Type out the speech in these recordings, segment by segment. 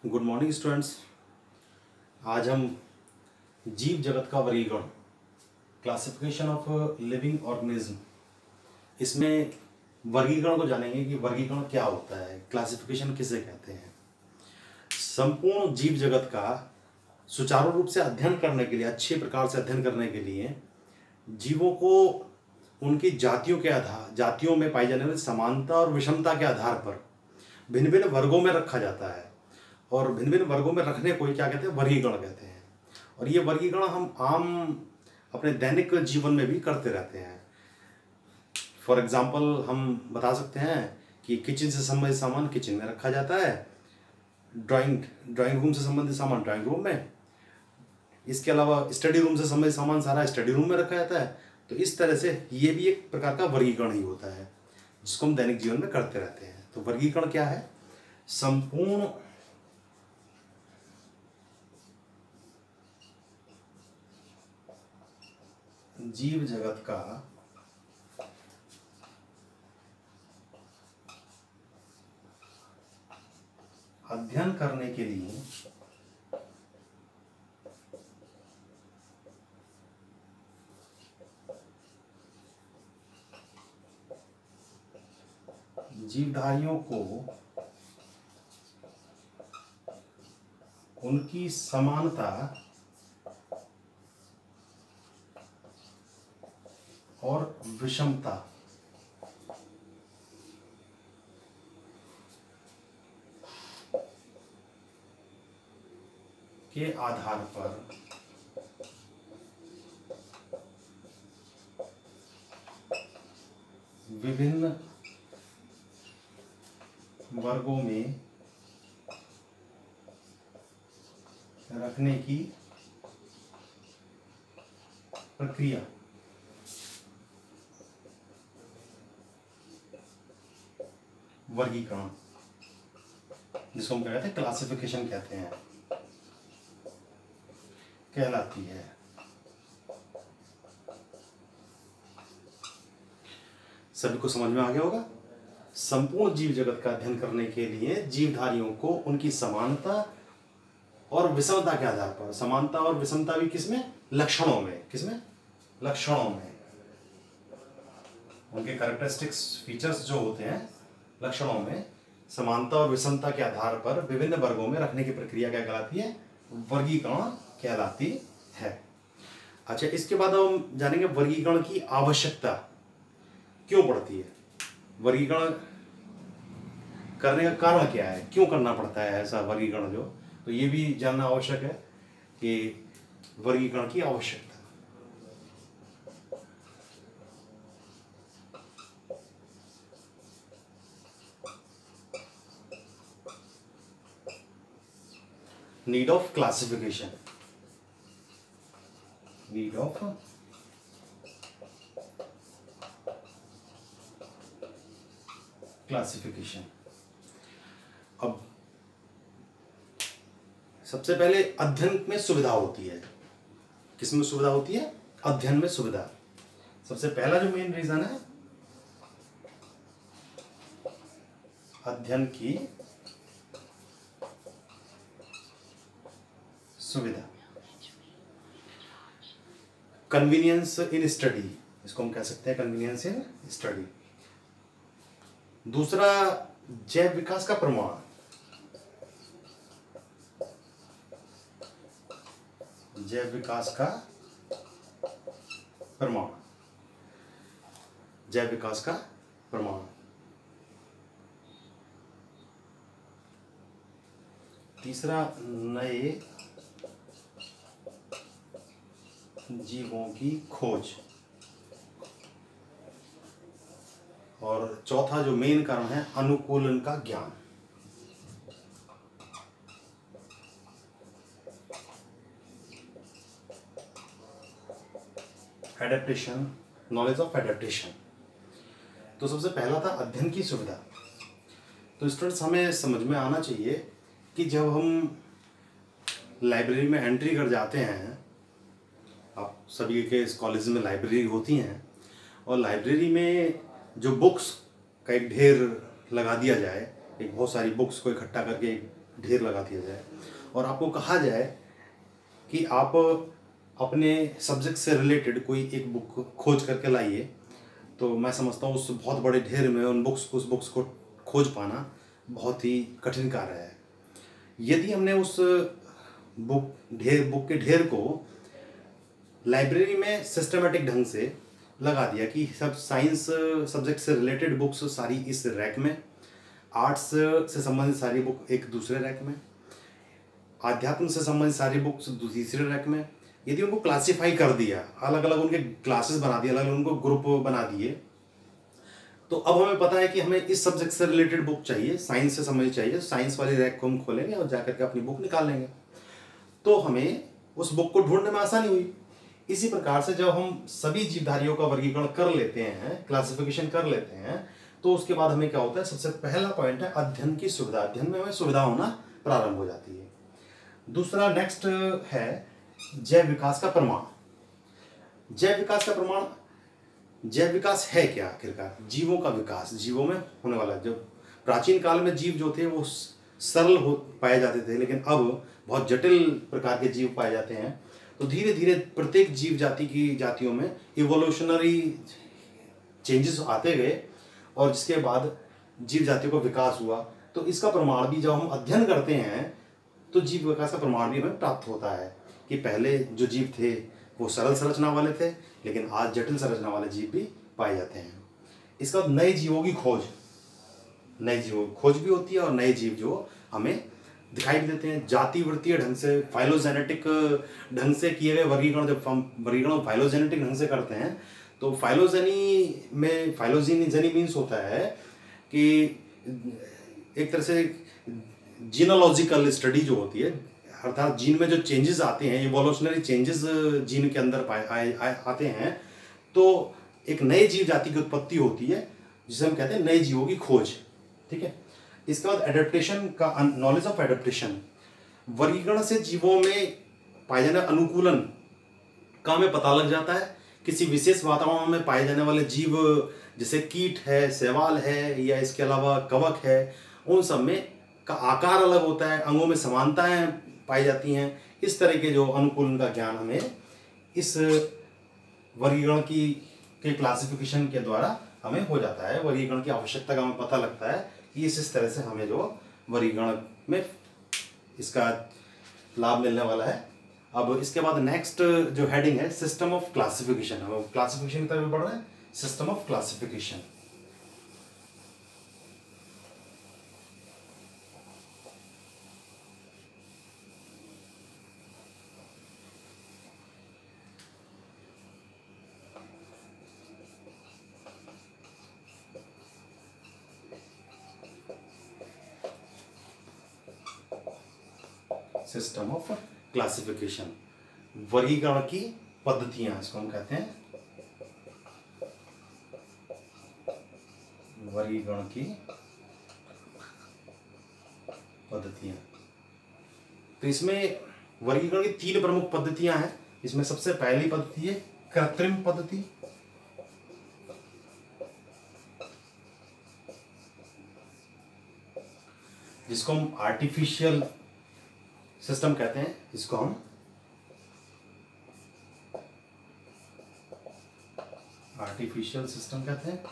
Good morning students. आज हम जीव जगत का वर्गीकरण, क्लासिफिकेशन ऑफ लिविंग ऑर्गेनिज्म, इसमें वर्गीकरण को जानेंगे कि वर्गीकरण क्या होता है, क्लासिफिकेशन किसे कहते हैं। संपूर्ण जीव जगत का सुचारू रूप से अध्ययन करने के लिए, अच्छे प्रकार से अध्ययन करने के लिए जीवों को उनकी जातियों में पाई जाने वाली समानता और विषमता के आधार पर भिन्न भिन्न वर्गों में रखा जाता है। और भिन्न भिन्न वर्गों में रखने को ही क्या कहते हैं, वर्गीकरण कहते हैं। और ये वर्गीकरण हम आम अपने दैनिक जीवन में भी करते रहते हैं। फॉर एग्जाम्पल हम बता सकते हैं कि किचन से संबंधित सामान किचन में रखा जाता है, ड्राइंग रूम से संबंधित सामान ड्राइंग रूम में, इसके अलावा स्टडी रूम से संबंधित सामान सारा स्टडी रूम में रखा जाता है। तो इस तरह से ये भी एक प्रकार का वर्गीकरण ही होता है जिसको हम दैनिक जीवन में करते रहते हैं। तो वर्गीकरण क्या है? संपूर्ण जीव जगत का अध्ययन करने के लिए जीवधारियों को उनकी समानता और विषमता के आधार पर विभिन्न वर्गों में रखने की प्रक्रिया वर्गीकरण, जिसको हम कहते हैं क्लासिफिकेशन कहते हैं, कहलाती है। सभी को समझ में आ गया होगा। संपूर्ण जीव जगत का अध्ययन करने के लिए जीवधारियों को उनकी समानता और विषमता के आधार पर, समानता और विषमता भी किसमें? लक्षणों में। किसमें? लक्षणों में। उनके कैरेक्टरिस्टिक्स, फीचर्स जो होते हैं लक्षणों में, समानता और विषमता के आधार पर विभिन्न वर्गों में रखने की प्रक्रिया क्या कहलाती है? वर्गीकरण कहलाती है। अच्छा, इसके बाद हम जानेंगे वर्गीकरण की आवश्यकता क्यों पड़ती है, वर्गीकरण करने का कारण क्या है, क्यों करना पड़ता है ऐसा वर्गीकरण जो। तो ये भी जानना आवश्यक है कि वर्गीकरण की आवश्यकता। Need of classification, need of classification. अब सबसे पहले अध्ययन में सुविधा होती है। किसमें सुविधा होती है? अध्ययन में सुविधा। सबसे पहला जो मेन रीजन है, अध्ययन की सुविधा, कन्वीनियंस इन स्टडी, इसको हम कह सकते हैं कन्वीनियंस इन स्टडी। दूसरा, जैव विकास का प्रमाण, जैव विकास का प्रमाण, जैव विकास का प्रमाण। तीसरा, नए जीवों की खोज। और चौथा जो मेन कारण है, अनुकूलन का ज्ञान। Adaptation, knowledge of adaptation. तो सबसे पहला था अध्ययन की सुविधा। तो स्टूडेंट्स, हमें समझ में आना चाहिए कि जब हम लाइब्रेरी में एंट्री कर जाते हैं, आप सभी के इस कॉलेज में लाइब्रेरी होती हैं, और लाइब्रेरी में जो बुक्स का एक ढेर लगा दिया जाए, एक बहुत सारी बुक्स को इकट्ठा करके एक ढेर लगा दिया जाए और आपको कहा जाए कि आप अपने सब्जेक्ट से रिलेटेड कोई एक बुक खोज करके लाइए, तो मैं समझता हूँ उस बहुत बड़े ढेर में उस बुक्स को खोज पाना बहुत ही कठिन कार्य है। यदि हमने उस बुक के ढेर को लाइब्रेरी में सिस्टमेटिक ढंग से लगा दिया कि सब साइंस सब्जेक्ट से रिलेटेड बुक्स सारी इस रैक में, आर्ट्स से संबंधित सारी बुक एक दूसरे रैक में, आध्यात्म से संबंधित सारी बुक्स तीसरे रैक में, यदि उनको क्लासिफाई कर दिया, अलग अलग उनके क्लासेस बना दिए, अलग अलग उनको ग्रुप बना दिए, तो अब हमें पता है कि हमें इस सब्जेक्ट से रिलेटेड बुक चाहिए, साइंस से संबंधित चाहिए, साइंस वाली रैक को हम खोलेंगे और जाकर के अपनी बुक निकाल लेंगे, तो हमें उस बुक को ढूंढने में आसानी हुई। इसी प्रकार से जब हम सभी जीवधारियों का वर्गीकरण कर लेते हैं, क्लासिफिकेशन कर लेते हैं, तो उसके बाद हमें क्या होता है, सबसे पहला पॉइंट है अध्ययन की सुविधा। अध्ययन में हमें सुविधा होना प्रारंभ हो जाती है। दूसरा नेक्स्ट है जैव विकास का प्रमाण। जैव विकास का प्रमाण, जैव विकास है क्या आखिरकार? जीवों का विकास, जीवों में होने वाला। जब प्राचीन काल में जीव जो थे वो सरल हो पाए जाते थे, लेकिन अब बहुत जटिल प्रकार के जीव पाए जाते हैं, तो धीरे धीरे प्रत्येक जीव जाति की जातियों में इवोल्यूशनरी चेंजेस आते गए और जिसके बाद जीव जातियों का विकास हुआ। तो इसका प्रमाण भी जब हम अध्ययन करते हैं तो जीव विकास का प्रमाण भी हमें प्राप्त होता है कि पहले जो जीव थे वो सरल संरचना वाले थे, लेकिन आज जटिल संरचना वाले जीव भी पाए जाते हैं। इसका नए जीवों की खोज, नए जीवों की खोज भी होती है और नए जीव जो हमें दिखाई भी देते हैं। जाति वृत्तीय ढंग से, फाइलोजेनेटिक ढंग से किए गए वर्गीकरण, जब हम वर्गीकरण फाइलोजेनेटिक ढंग से करते हैं तो फाइलोजेनी में, फाइलोजेनी मीन्स होता है कि एक तरह से जीनोलॉजिकल स्टडी जो होती है, अर्थात जीन में जो चेंजेस आते हैं, इवोल्यूशनरी चेंजेस जीन के अंदर आते हैं, तो एक नए जीव जाति की उत्पत्ति होती है जिसे हम कहते हैं नए जीवों की खोज। ठीक है। इसके बाद एडेप्टेशन का, नॉलेज ऑफ एडेप्टेशन। वर्गीकरण से जीवों में पाए जाने अनुकूलन का हमें पता लग जाता है। किसी विशेष वातावरण में पाए जाने वाले जीव जैसे कीट है, शैवाल है या इसके अलावा कवक है, उन सब में का आकार अलग होता है, अंगों में समानताएं पाई जाती हैं। इस तरह के जो अनुकूलन का ज्ञान हमें इस वर्गीकरण के क्लासिफिकेशन के द्वारा हमें हो जाता है। वर्गीकरण की आवश्यकता का हमें पता लगता है कि इस तरह से हमें जो वर्गीकरण में इसका लाभ मिलने वाला है। अब इसके बाद नेक्स्ट जो हेडिंग है सिस्टम ऑफ क्लासिफिकेशन। हम क्लासिफिकेशन की तरफ बढ़ रहे हैं। System of classification, system of classification, वर्गीकरण की पद्धतियां, इसको हम कहते हैं वर्गीकरण की पद्धतियां। तो इसमें वर्गीकरण की 3 प्रमुख पद्धतियां हैं। इसमें सबसे पहली पद्धति है कृत्रिम पद्धति, जिसको हम आर्टिफिशियल सिस्टम कहते हैं। इसको हम आर्टिफिशियल सिस्टम कहते हैं,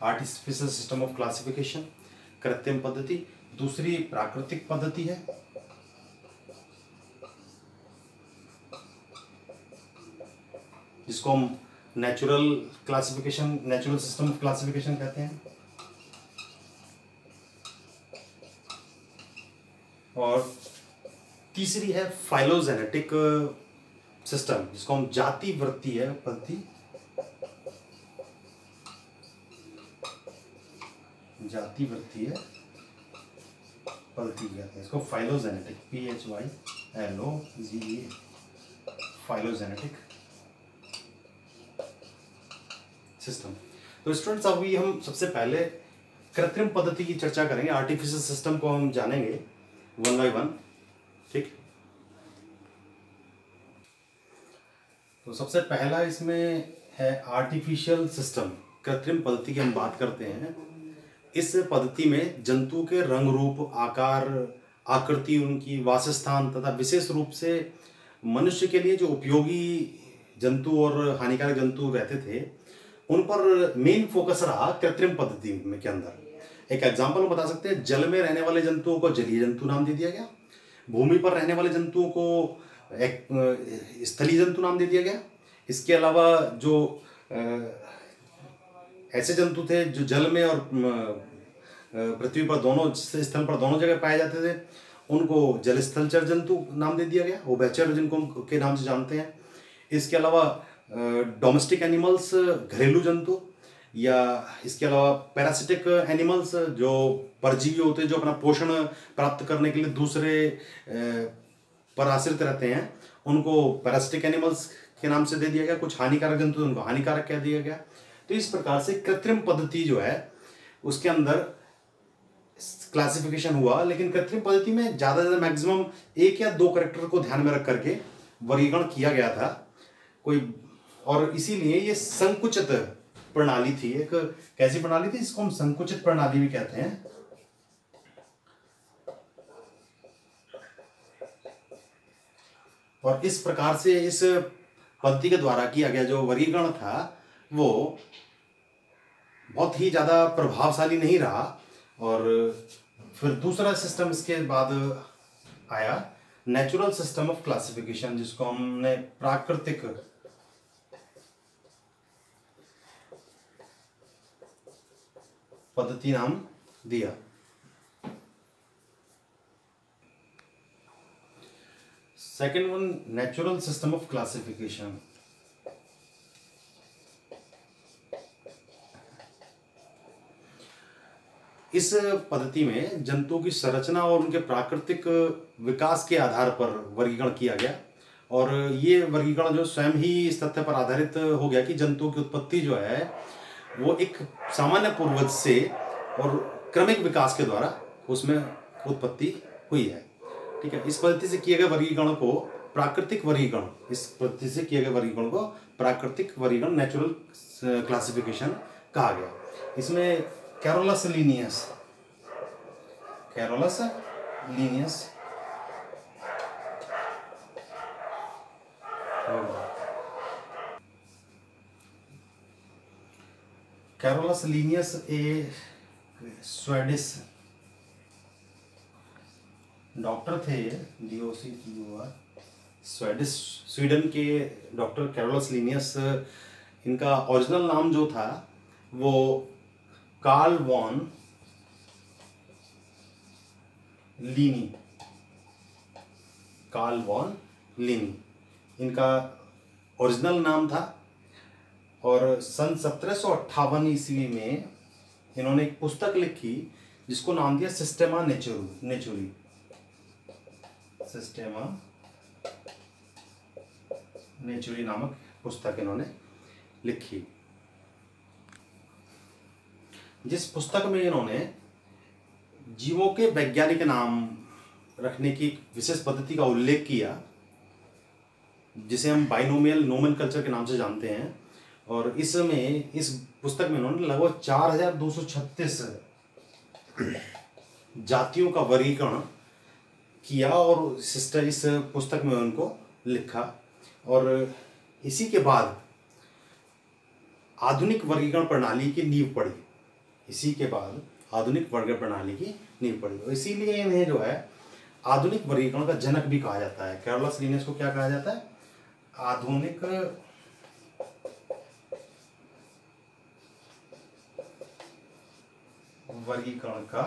आर्टिफिशियल सिस्टम ऑफ क्लासिफिकेशन, कृत्रिम पद्धति। दूसरी प्राकृतिक पद्धति है, जिसको हम natural classification, natural system of classification कहते हैं। और तीसरी है फाइलोजेनेटिक सिस्टम, जिसको हम जाति वृत्तीय पद्धति, जाति वृत्तीय पद्धति कहते हैं। इसको फाइलोजेनेटिक, PHYLOGE, फाइलोजेनेटिक सिस्टम। तो स्टूडेंट्स अभी हम सबसे पहले कृत्रिम पद्धति की चर्चा करेंगे। आर्टिफिशियल सिस्टम को हम जानेंगे 1 by 1। ठीक। तो सबसे पहला इसमें है आर्टिफिशियल सिस्टम, कृत्रिम पद्धति की हम बात करते हैं। इस पद्धति में जंतु के रंग रूप, आकार, आकृति, उनकी वासस्थान तथा विशेष रूप से मनुष्य के लिए जो उपयोगी जंतु और हानिकारक जंतु रहते थे उन पर मेन फोकस रहा कृत्रिम पद्धति में के अंदर। एक एग्जांपल हम बता सकते हैं, जल में रहने वाले जंतुओं को जलीय जंतु नाम दे दिया गया, भूमि पर रहने वाले जंतुओं को एक स्थलीय जंतु नाम दे दिया गया। इसके अलावा जो ऐसे जंतु थे जो जल में और पृथ्वी पर दोनों स्थल पर दोनों जगह पाए जाते थे उनको जल स्थलचर जंतु नाम दे दिया गया, उभयचर जिनको के नाम से जानते हैं। इसके अलावा डोमेस्टिक एनिमल्स, घरेलू जंतु, या इसके अलावा पैरासिटिक एनिमल्स जो परजीवी होते हैं जो अपना पोषण प्राप्त करने के लिए दूसरे पर आश्रित रहते हैं उनको पैरासिटिक एनिमल्स के नाम से दे दिया गया। कुछ हानिकारक जंतु उनको हानिकारक कह दिया गया। तो इस प्रकार से कृत्रिम पद्धति जो है उसके अंदर क्लासिफिकेशन हुआ, लेकिन कृत्रिम पद्धति में ज़्यादा से ज़्यादा मैक्सिमम 1 या 2 कैरेक्टर को ध्यान में रख करके वर्गीकरण किया गया था कोई, और इसीलिए ये संकुचित प्रणाली थी। एक कैसी प्रणाली थी? इसको हम संकुचित प्रणाली भी कहते हैं। और इस प्रकार से इस पद्धति के द्वारा किया गया जो वर्गीकरण था वो बहुत ही ज़्यादा प्रभावशाली नहीं रहा। और फिर दूसरा सिस्टम इसके बाद आया नेचुरल सिस्टम ऑफ क्लासिफिकेशन, जिसको हमने प्राकृतिक पद्धति नाम दिया। Second one, natural system of classification. इस पद्धति में जंतुओं की संरचना और उनके प्राकृतिक विकास के आधार पर वर्गीकरण किया गया। और ये वर्गीकरण जो स्वयं ही इस तथ्य पर आधारित हो गया कि जंतुओं की उत्पत्ति जो है वो एक सामान्य पूर्वज से और क्रमिक विकास के द्वारा उसमें उत्पत्ति हुई है। ठीक है, इस पद्धति से किए गए वर्गीकरण को प्राकृतिक वर्गीकरण, इस पद्धति से किए गए वर्गीकरण को प्राकृतिक वर्गीकरण, नेचुरल क्लासिफिकेशन कहा गया। इसमें कैरोलस लीनियस ए स्वीडिश डॉक्टर थे, स्वीडन के डॉक्टर कैरोलस लीनियस। इनका ओरिजिनल नाम जो था वो कार्ल वॉन लीनी इनका ओरिजिनल नाम था। और सन 1758 ईस्वी में इन्होंने एक पुस्तक लिखी जिसको नाम दिया सिस्टेमा नेचुरी। सिस्टेमा नेचुरी नामक पुस्तक इन्होंने लिखी, जिस पुस्तक में इन्होंने जीवों के वैज्ञानिक नाम रखने की विशेष पद्धति का उल्लेख किया जिसे हम बाइनोमियल नोमेनकल्चर के नाम से जानते हैं। और इसमें इस पुस्तक में इन्होंने लगभग 4236 जातियों का वर्गीकरण किया और इस पुस्तक में उनको लिखा। और इसी के बाद आधुनिक वर्गीकरण प्रणाली की नींव पड़ी। और इसीलिए इन्हें जो है आधुनिक वर्गीकरण का जनक भी कहा जाता है। कैरोलस लीनियस को क्या कहा जाता है? आधुनिक वर्गीकरण का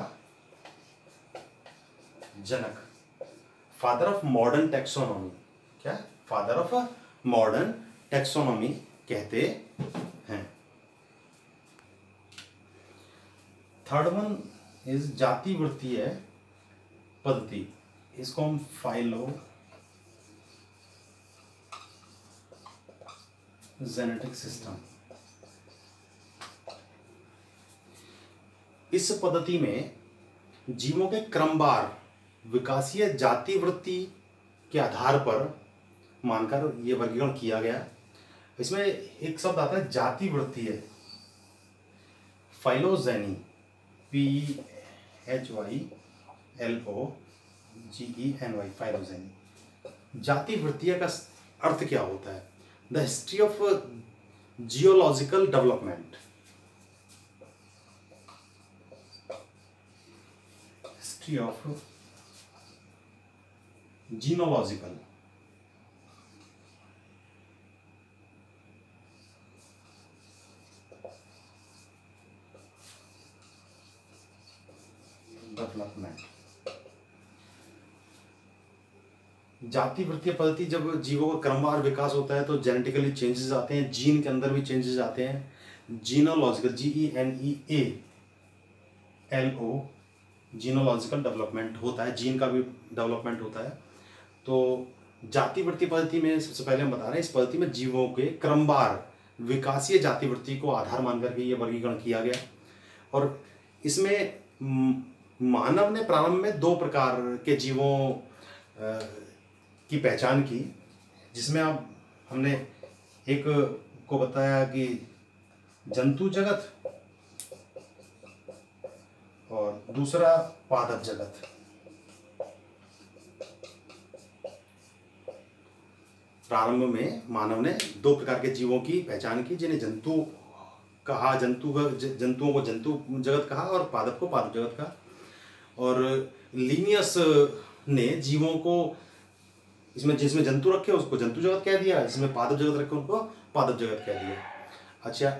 जनक, फादर ऑफ मॉडर्न टेक्सोनॉमी। क्या? फादर ऑफ मॉडर्न टेक्सोनॉमी कहते हैं। थर्ड वन इज जातिवृत्तीय पद्धति, इसको हम फाइलोजेनेटिक सिस्टम। इस पद्धति में जीवों के क्रमवार विकासीय जातिवृत्ति के आधार पर मानकर यह वर्गीकरण किया गया। इसमें एक शब्द आता है जातिवृत्तीय, फाइलोजेनी। PHYLOGENY, phylogeny. जाति वृत्तीय का अर्थ क्या होता है? The history of geological development, history of genealogical development. जाति वृत्तीय पद्धति, जब जीवों का क्रमवार विकास होता है तो जेनेटिकली चेंजेस आते हैं, जीन के अंदर भी चेंजेस आते हैं। जीनोलॉजिकल, GENEALO, जीनोलॉजिकल डेवलपमेंट होता है, जीन का भी डेवलपमेंट होता है। तो जाति वृत्तीय पद्धति में सबसे पहले हम बता रहे हैं, इस पद्धति में जीवों के क्रमवार विकासीय जाति वृत्ति को आधार मानकर के ये वर्गीकरण किया गया। और इसमें मानव ने प्रारंभ में 2 प्रकार के जीवों की पहचान की, जिसमें अब हमने एक को बताया कि जंतु जगत और दूसरा पादप जगत। प्रारंभ में मानव ने 2 प्रकार के जीवों की पहचान की, जिन्हें जंतु कहा, जंतुओं को जंतु जगत कहा और पादप को पादप जगत कहा। और लिनियस ने जीवों को इसमें जिसमें जंतु रखे उसको जंतु जगत कह दिया, जिसमें पादप जगत रखे उनको पादप जगत कह दिया। अच्छा,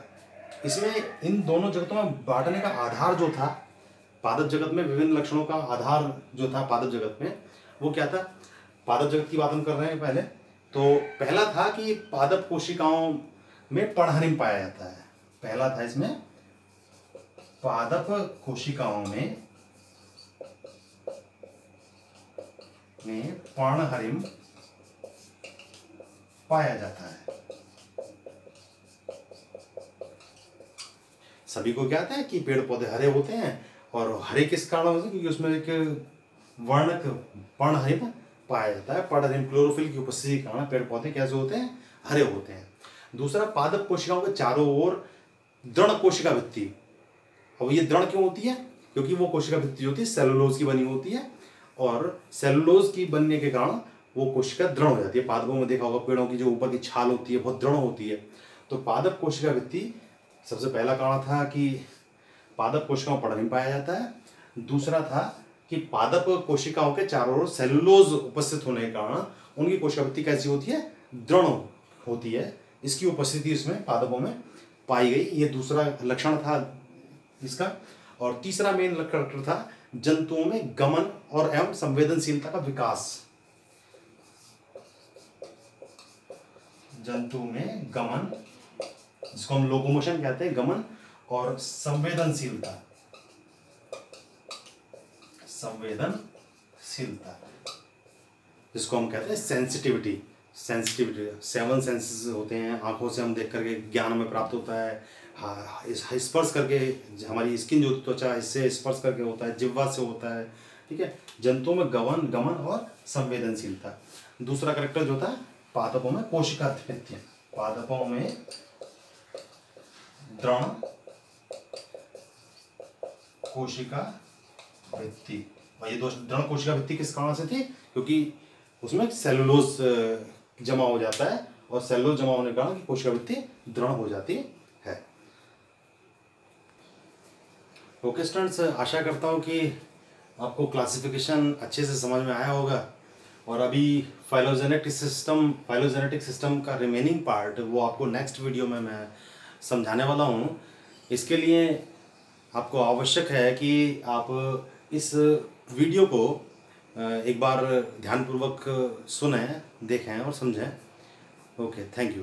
इसमें इन दोनों जगतों में बांटने का आधार जो था, पादप जगत में विभिन्न लक्षणों का आधार जो था पादप जगत में, वो क्या था? पादप जगत की बात हम कर रहे हैं पहले। तो पहला था कि पादप कोशिकाओं में पर्णहरिम पाया जाता है। पहला था इसमें पादप कोशिकाओं में पर्णहरिम पाया जाता है। सभी को क्या आता है कि पेड़ पौधे हरे होते हैं, और हरे किस कारण होते हैं? क्योंकि उसमें एक वर्णक पर्णहरिम पाया जाता है। पर्णहरिम क्लोरोफिल की उपस्थिति के कारण पेड़ पौधे कैसे होते हैं? हरे होते हैं। दूसरा, पादप कोशिकाओं के चारों ओर दृढ़ कोशिका भित्ति। अब ये दृढ़ क्यों होती है? क्योंकि वो कोशिका भित्ति होती है सेलुलोज की बनी होती है, और सेलुलोज की बनने के कारण वो कोशिका दृढ़ हो जाती है। पादपों में देखा होगा, पेड़ों की जो ऊपर की छाल होती है बहुत दृढ़ होती है। तो पादप कोशिका भित्ति सबसे पहला कारण था कि पादप कोशिकाओं में पर्णहरिम पाया जाता है। दूसरा था कि पादप कोशिकाओं के चारों ओर सेलुलोज उपस्थित होने के कारण उनकी कोशिका भित्ति कैसी होती है? दृढ़ होती है। इसकी उपस्थिति इसमें पादपों में पाई गई। ये दूसरा लक्षण था इसका। और तीसरा मेन लक्षण था जंतुओं में गमन और एवं संवेदनशीलता का विकास। जंतु में गमन, जिसको हम लोकोमोशन कहते हैं, गमन और संवेदनशीलता, जिसको हम कहते हैं सेंसिटिविटी। 7 सेंसेस होते हैं। आंखों से हम देख करके ज्ञान में प्राप्त होता है, स्पर्श करके हमारी स्किन जो त्वचा इससे स्पर्श करके होता है, जिह्वा से होता है। ठीक है, जंतुओं में गमन और संवेदनशीलता। दूसरा कैरेक्टर जो था पादपों में कोशिका भित्ति, पादपों में दृढ़ कोशिका भित्ति। और ये दृढ़ कोशिका भित्ति किस कारण से थी? क्योंकि उसमें सेलुलोज जमा हो जाता है, और सेलुलोज जमा होने के कारण कोशिका भित्ति दृढ़ हो जाती है। ओके स्टूडेंट्स, आशा करता हूँ कि आपको क्लासिफिकेशन अच्छे से समझ में आया होगा। और अभी फाइलोजेनेटिक सिस्टम का रिमेनिंग पार्ट वो आपको नेक्स्ट वीडियो में मैं समझाने वाला हूँ। इसके लिए आपको आवश्यक है कि आप इस वीडियो को एक बार ध्यानपूर्वक सुनें, देखें और समझें। Okay, thank you.